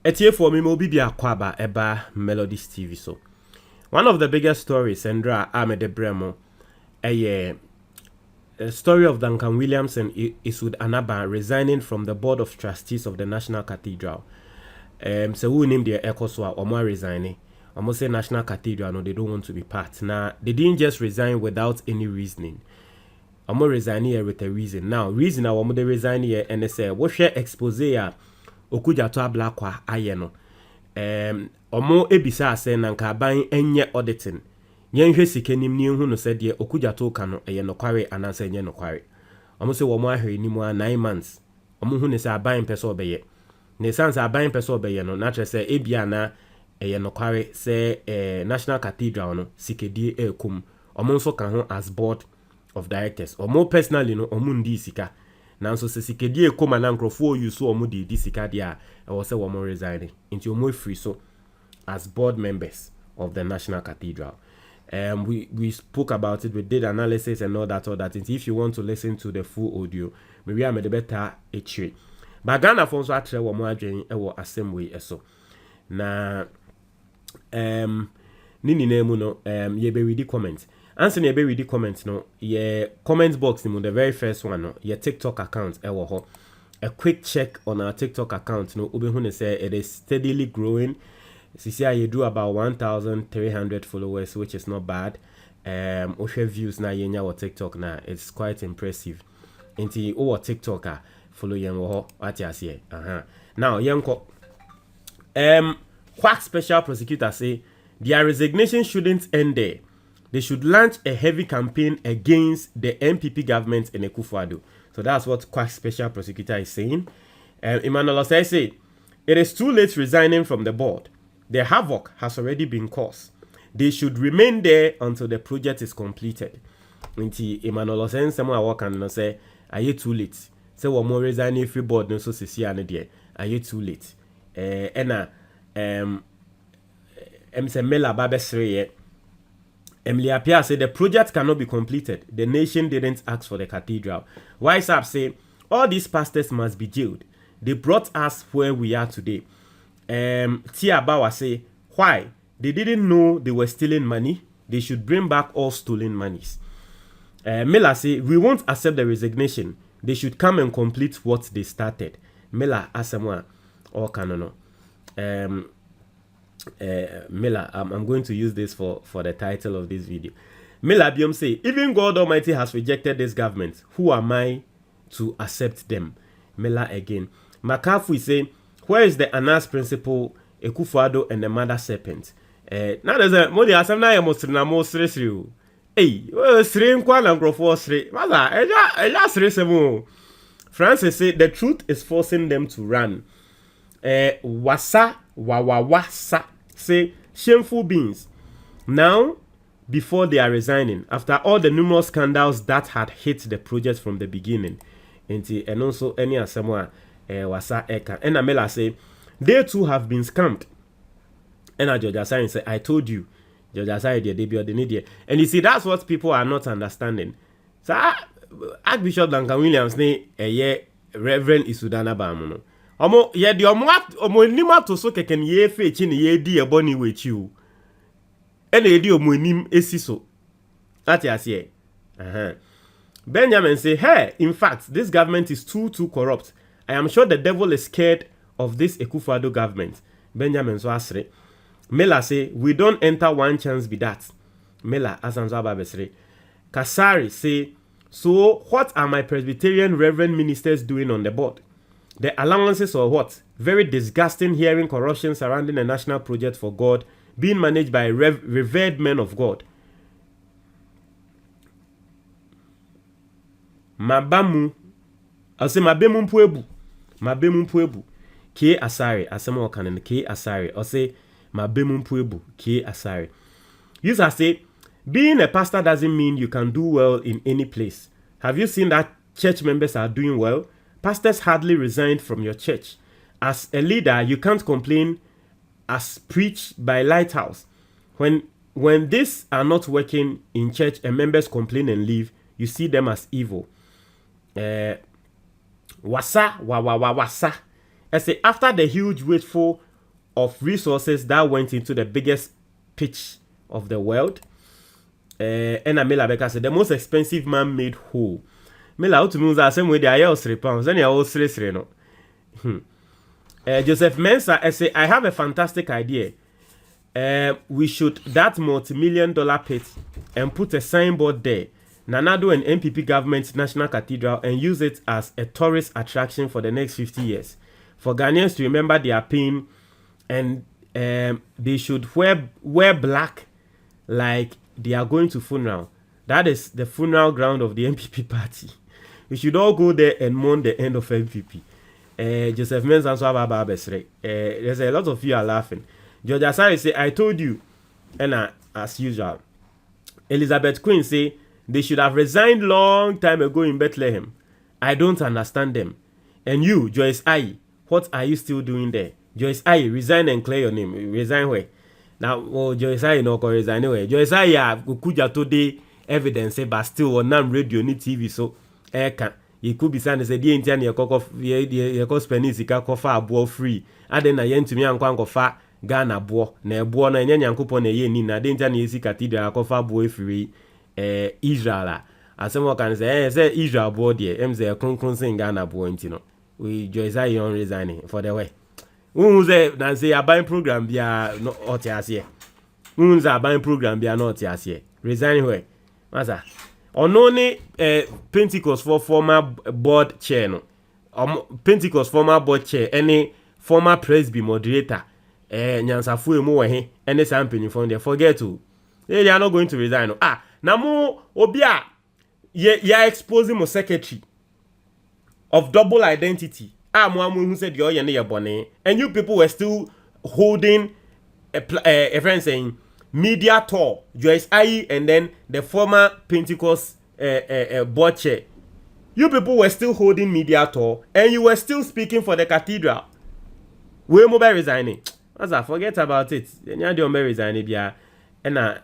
Etie for me mo bibia kwaba eba Melodies TV so. One of the biggest stories Sandra Amede Bremo a story of Duncan Williams and Isud Anaba resigning from the board of trustees of the National Cathedral. So who named their Ekoswa or resigning? Almost say National Cathedral, no, they don't want to be part. Now they didn't just resign without any reasoning. I'm resigning here with a reason. Now, reason I want to resign here and they say, what share expose ya okuja to ablakwa ayeno. Omo ebisa ase nanka aban enye auditing. Yenhwe sikenim ni hu no said ye okuja to ka no eye no kware anansa enye no kware. Omo se wo mo ahwe ni mu 9 months. Omo hu ne se aban pese obeye. Ne sans aban pese obeye no na tre se ebia na eye no kware se National Cathedral no sikedie ekum. Omo nso ka ho as board of directors. Omo personally no omo ndi sika. Nanso se sikedie ekum na nkrofo use omo di sika dia e wo se wo mo resign. Inti omo free so as board members of the National Cathedral. We spoke about it, we did analysis and all that. And if you want to listen to the full audio, maybe I made a better h3. But Ghana phones are actually one more journey or assembly so. Na nini name no ye be read the comments. Answer ye be read the comments no ye comment box no the very first one no ye TikTok account ho. A quick check on our TikTok account no obi say it is steadily growing. CCI you do about 1,300 followers, which is not bad. Oshe views na yenya or TikTok na it's quite impressive. Inti o TikTok follow yen wo what you say. Now yenko Quack special prosecutor say their resignation shouldn't end there. They should launch a heavy campaign against the MPP government in Akufo-Addo. So that's what Quack special prosecutor is saying. Emmanuel Osei say it is too late resigning from the board. The havoc has already been caused. They should remain there until the project is completed. Nti Emmanuel Osei someone work and say, are you too late? Say one more resigning free board no so sisi ane there. Are you too late? Ena say Mela Babesre Emily Apia said the project cannot be completed. The nation didn't ask for the cathedral. Wise up say all these pastors must be jailed. They brought us where we are today. Tia Bawa say why they didn't know they were stealing money. They should bring back all stolen monies. Mela say we won't accept the resignation. They should come and complete what they started. Mela asemwa or kanono. Mela, I'm going to use this for the title of this video. Mela Biom say even God Almighty has rejected this government. Who am I to accept them? Mela again. Makafu say where is the Anas principle, Akufo-Addo and the mother serpent? Now there's a more than some na sri. Hey, sri nkwana nkrofo sri. Maza, eja sri semo. Francis say the truth is forcing them to run. Wasa wawawasa say shameful beings. Now, before they are resigning, after all the numerous scandals that had hit the project from the beginning, and also any asemwa. Wasa eka and Amela say they too have been scammed. And George Asai say I told you George Asai they be the need. And you see that's what people are not understanding. So Archbishop Duncan Williams ne Reverend Isudana Bamuno. Omo ye di omo nima to so keken ye fe chi ne ye di e boni we chi o. And ye di omo nim esiso. That you see. Benjamin say hey in fact this government is too corrupt. I am sure the devil is scared of this Akufo-Addo government. Benjamin Swasre. Mela say, we don't enter one chance be that. Mela Asanzo Babesre. Kasari say, so what are my Presbyterian reverend ministers doing on the board? The allowances or what? Very disgusting hearing corruption surrounding a national project for God being managed by revered men of God. Mabamu. I'll say Mabemu Mpuebu. Mabemu Mpuebu. K Asari. Asemo Kanen K Asari. I'll say Mabemu Mpuebu. K Asari. You say being a pastor doesn't mean you can do well in any place. Have you seen that church members are doing well? Pastors hardly resigned from your church. As a leader, you can't complain as preached by Lighthouse. When these are not working in church and members complain and leave, you see them as evil. Wasa. I say after the huge wait for of resources that went into the biggest pitch of the world. And Mela Becca said the most expensive man made hole. Mela out to me the same way they are 3 pounds. Then you all 3 no. Joseph Mensah say I have a fantastic idea. We should that multi-million-dollar pit and put a signboard there. Nanado and MPP government's National Cathedral and use it as a tourist attraction for the next 50 years. For Ghanaians to remember their pain, and they should wear black like they are going to funeral. That is the funeral ground of the MPP party. We should all go there and mourn the end of MPP. Joseph Mensah so about there's a lot of you are laughing. George Asari say, I told you. And as usual. Elizabeth Quinn say, they should have resigned long time ago in Bethlehem. I don't understand them. And you, Joyce Aye, what are you still doing there? Joyce Aye, resign and clear your name. Resign where? Now, Joyce Aye no can resign anyway. Joyce Aye kuja today evidence but still on nam radio ni TV so can you could be saying say the Indian your spend sika kofa abo free. Aden na yentumi ankwa kofa Ghana bo na ebo na enya nyankopon na ye ni na de ntia na esi cathedral kofa abo free Israel asemo kan say Israel bo de emze kronkron sin Ghana bo ntino we Joyce Aye on resigning for the way. Who say na say aban program bia no otiase. Who say aban program bia no otiase. Resigning where? Masa. Onone Pentecost for former board chair no. Pentecost former board chair any former presby moderator nyansafu emu we he any sampling from there forget to. They are not going to resign no. Na mo obia ye exposing mo secretary of double identity. Who said you're bone, and you people were still holding a friend saying media tour, Joyce Aye, and then the former Pentecost board chair. You people were still holding media tour, and you were still speaking for the cathedral. We mobile resigning. As I forget about it, you're resigning, and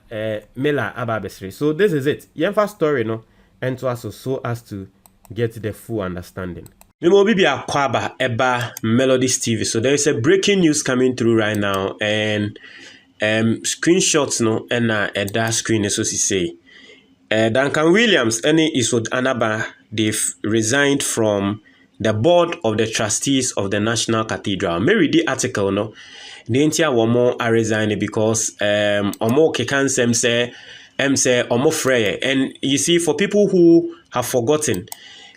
Mela Ababesri. So this is it. Yenfa story, no, and to us so as to get the full understanding. Mimobibia Kwaba Eba Melodies TV. So there is a breaking news coming through right now, and screenshots no and that screen is so say. Duncan Williams any Isod Anaba they've resigned from the board of the trustees of the National Cathedral. Mary the article no. The entire woman are resigning because omo kekan say omo frey, and you see for people who have forgotten.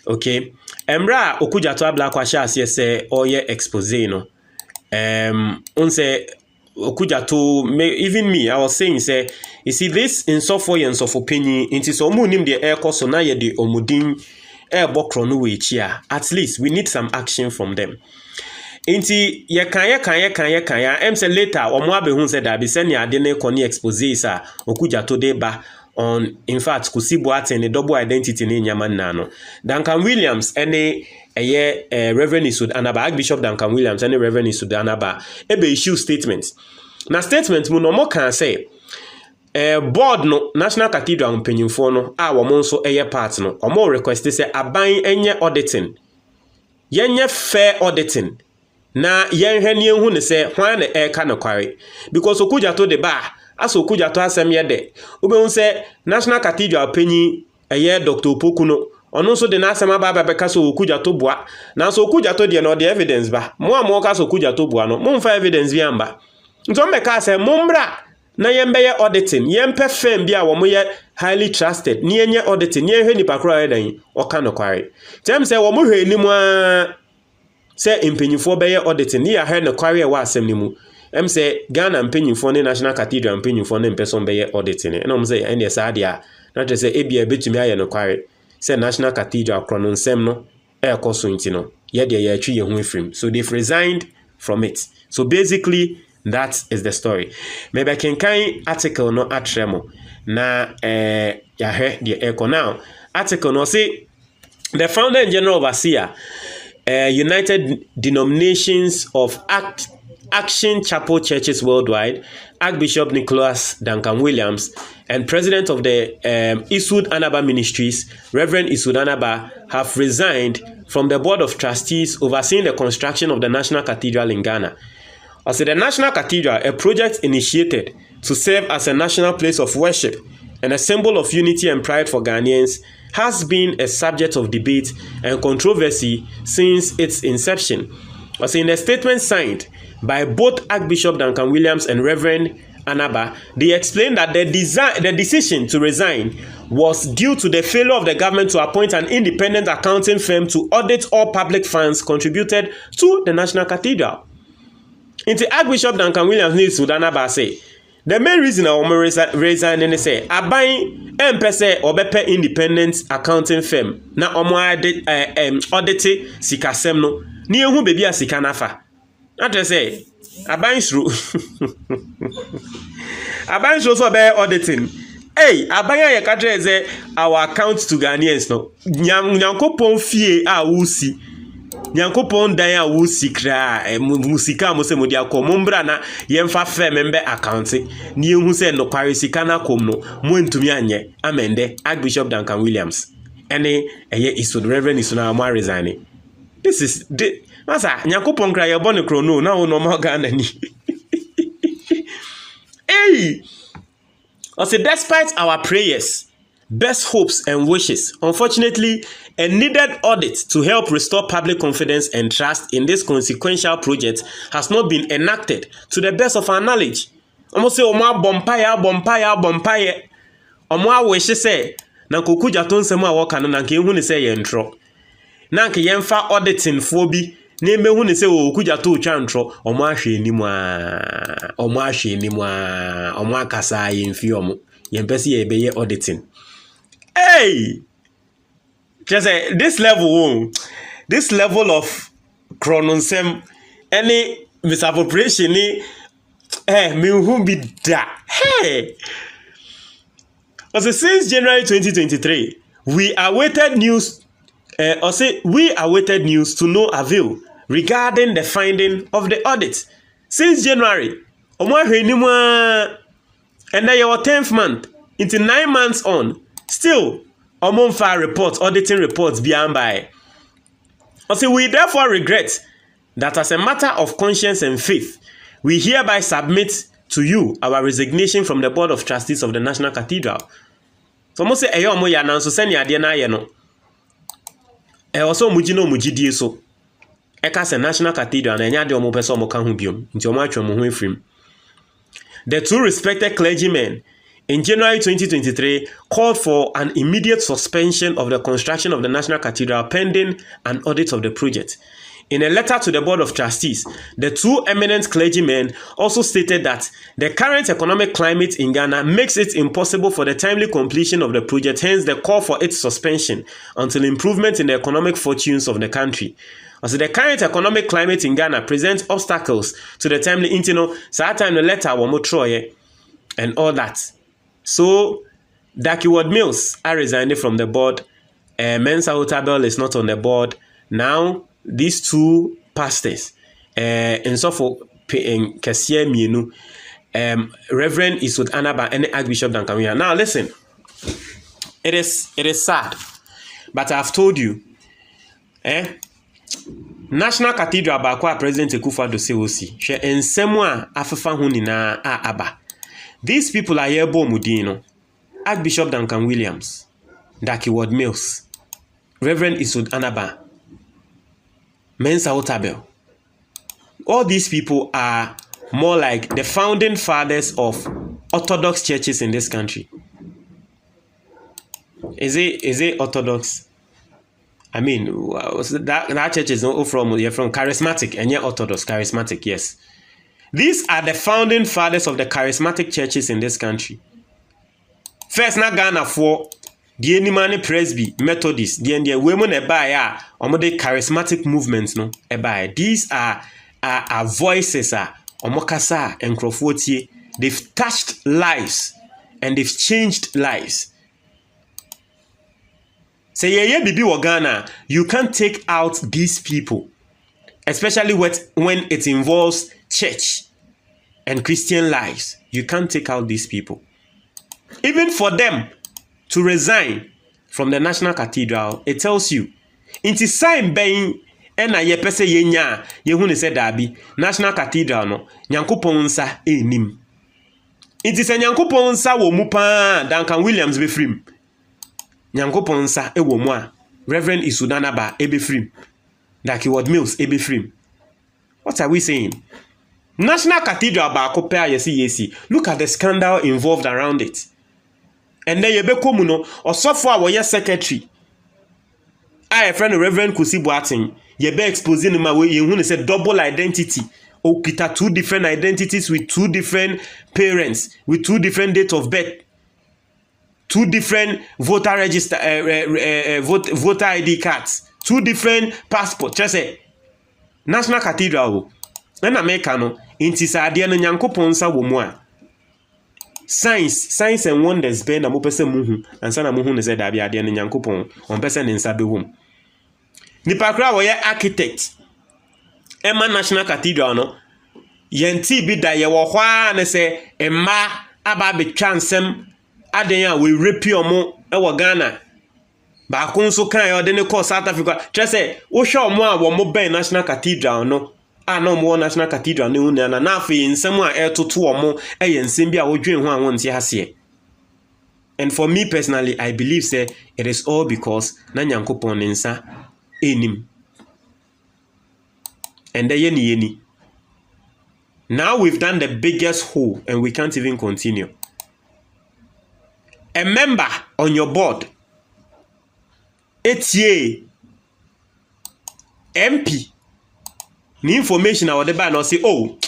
Okay, Emra okujato abla kwasha asiye se oye expose no. Unse okujato even me I was saying say you see this in so for and so for penny into so munim the air course so na ye de omudin air bokro no we chia. At least we need some action from them. Inti ye kan em say later omo abehun say that be send ya de ne koni expose sa okujato de ba on in fact kusibu ate ne double identity ne nyaman na no. Duncan Williams any Reverend Isud Anaba Archbishop Duncan Williams any Reverend Isud Anaba ebe issue statements. Na statement mu no mo kan say board no National Cathedral mpanyimfo no a wo mo nso part no omo request say aban enye auditing. Yenye fair auditing. Na yenhwe ne hu ne say hwan na ka no kware because okuja to the bar as okuja to asem ye de obehun say National Cathedral panyi Dr. Opokuno ono so de na asem aba beka so okuja to boa na so okuja to de no the evidence ba mo ka so okuja to boa no mo mfa evidence bi amba nto mbeka say mombra na yembe ye auditing yempe firm bi a wo mo ye highly trusted ni enye auditing ni ehwe ni pakro ayedan o ka no kware tem say wo mo hwe ni mu a say impanyifo be ye auditing ni ya hwe no kware wa asem ni mu em say Ghana mpanyimfo ne National Cathedral mpanyimfo ne mpeso be ye auditing and I'm say any sadia na te say ebia betumi aye no kware say National Cathedral krono nsem no koso ntino ye de ye atwi ye hu efrim so they've resigned from it. So basically that is the story. Maybe can article no atremo na ya he the echo now article no say the founder and general overseer United Denominations of Action Chapel Churches Worldwide, Archbishop Nicholas Duncan Williams, and President of the Isud Anaba Ministries, Reverend Isud Anaba, have resigned from the Board of Trustees overseeing the construction of the National Cathedral in Ghana. As the National Cathedral, a project initiated to serve as a national place of worship and a symbol of unity and pride for Ghanaians, has been a subject of debate and controversy since its inception. As in a statement signed by both Archbishop Duncan Williams and Reverend Anaba, they explained that the decision to resign was due to the failure of the government to appoint an independent accounting firm to audit all public funds contributed to the National Cathedral. In the Archbishop Duncan Williams needs to Anaba say, the main reason I'm resigning is say aban empese obepe independent accounting firm na omo audit sikasem no ni ehu bebi asika nafa. That say aban suru aban suru so be auditing. Hey, aban ya kadre say our account to Ghanaians no nyankopon fie a wusi nyankopon dan a wusi kra musika mo se modi akomombra na yemfa fe membe account ni ehu se no kware sika na kom no mo ntumi anye amende Archbishop Duncan Williams ene eye isod Reverend isona mo resign. This is masa nyankopon kra ye bone kro no na wo no mo Ghana ni. Hey, also despite our prayers, best hopes and wishes, unfortunately, a needed audit to help restore public confidence and trust in this consequential project has not been enacted to the best of our knowledge. Almost say omo bompire. Omo wish say na kokuja to nsem a woka no na nke hu ne say ye ntro. Na nke yemfa auditing fo bi na emehu ne say okuja to twa ntro omo ahwe ni mu omo akasa ye mfi omo yempese ye be ye auditing. Hey, just say this level of chrononsem any misappropriation ni me who be that. Hey, also since January 2023 we awaited news to no avail regarding the finding of the audit. Since January and then your 10th month into 9 months on, still auditing reports beyond by. Also, we therefore regret that as a matter of conscience and faith, we hereby submit to you our resignation from the Board of Trustees of the National Cathedral. So mo say eyo mo ya nan so se ne ade na ye no. Also mujidie so. Eka se National Cathedral na enya de omo pese omo ka ho biom. Nti omo atwe mo ho efrim. The two respected clergymen in January 2023 called for an immediate suspension of the construction of the National Cathedral pending an audit of the project. In a letter to the Board of Trustees, the two eminent clergymen also stated that the current economic climate in Ghana makes it impossible for the timely completion of the project, hence the call for its suspension until improvement in the economic fortunes of the country. Also, the current economic climate in Ghana presents obstacles to the timely time the letter Troye and all that. So, Duncan Mills are resigning from the board. Mensa Otabel is not on the board. Now, these two pastors, and so for Kesia Mienu, Reverend Isud Anaba and Archbishop Duncan Williams. Now, listen, it is sad, but I've told you, National Cathedral bakwa President Akufo-Addo Sewosi, she ensemwa afefa hu nyina aba. These people are here Mudino, Archbishop Duncan Williams, Duncan Mills, Reverend Isud Anaba, Mensa Otabel. All these people are more like the founding fathers of Orthodox churches in this country. Is it Orthodox? I mean, that church is not from charismatic and yet Orthodox, charismatic, yes. These are the founding fathers of the charismatic churches in this country. First, na Ghana for the Animani Presby, Methodists, the women ebaya, the charismatic movements, no ebaya. These are voices, omokasa and Crawfordier. They've touched lives and they've changed lives. Say yeah, bibi wa Ghana, you can't take out these people, especially when it involves church and Christian lives. You can't take out these people. Even for them to resign from the National Cathedral, it tells you, it is sign being ena ye pese ye nya ye hu ne se dabi National Cathedral no Nyankopɔn nsa enim inti se Nyankopɔn nsa wo mu pa Duncan Williams be free Nyankopɔn nsa e wo mu a Reverend Isudanaba ebe free Daki Ward Mills ebe free. What are we saying? National Cathedral ba kopea yesi. Look at the scandal involved around it. And then yebe komu no osofo a woye secretary. I friend Reverend Kusi Boateng yebe exposing ma we hu ne say double identity. O kita two different identities with two different parents, with two different dates of birth. Two different voter register voter ID cards, two different passports. Just say National Cathedral na America no inti sa ade no Nyankopɔn sa wo mu a Science and wonders be na mo pese muhu ansa na muhu ne se da bia ade no Nyankopɔn on pese ne nsa be hom nipa kra wo ye architect Emma National Cathedral no yenti bi da ye wo hwa ne se emma aba be twansem aden a we repi omo e wo Ghana ba ko nso kan ya ode ne ko South Africa trese wo hwe omo a wo mo ben National Cathedral no no mo National Cathedral ne hu na afi nsem a etoto omo eye nsem bi a wodwen ho a wonte hase. And for me personally, I believe say it is all because na Nyankopɔn ne nsa enim. And the yeni. Now we've done the biggest hole and we can't even continue. A member on your board, etie MP, ni information a wode ba na say oh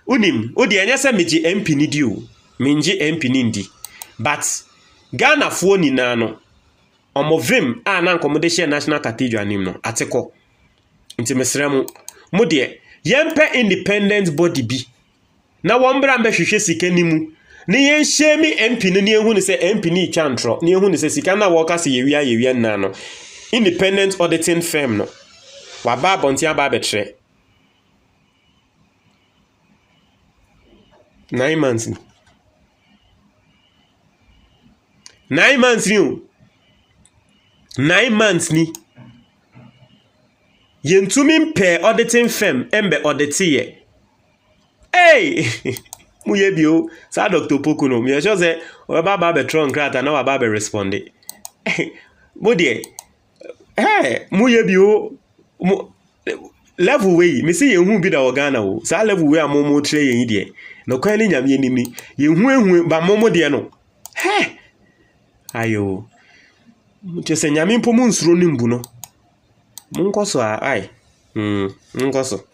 unim odi anya se meji MP ni di o menji MP ni ndi but Ghana fo ni na no omovim a na nkomo share National Cathedral nim no ateko nti mesrem mo de yempe independent body bi na wombra mbe hwehwe sika nimu ni yen shemi MP no ni ehu ni se MP ni chantro ni ehu ni se sika na wo ka se yewia na no independent auditing firm no wa ba bonti aba betre 9 months. 9 months ni 9 months ni yentumi mpe auditing firm embe auditi ye hey muye bio sa Dr. Pokuno me sure say o ba betron krata na wa ba be responde bodie muye bio level way me say yehu bi da Ghana wo sa level way amomo tre yen de no kwan ni nyame nim ni yehu ba momo de no ayo mutese nyame mpo mu nsuro ni mbu no munkoso ai munkoso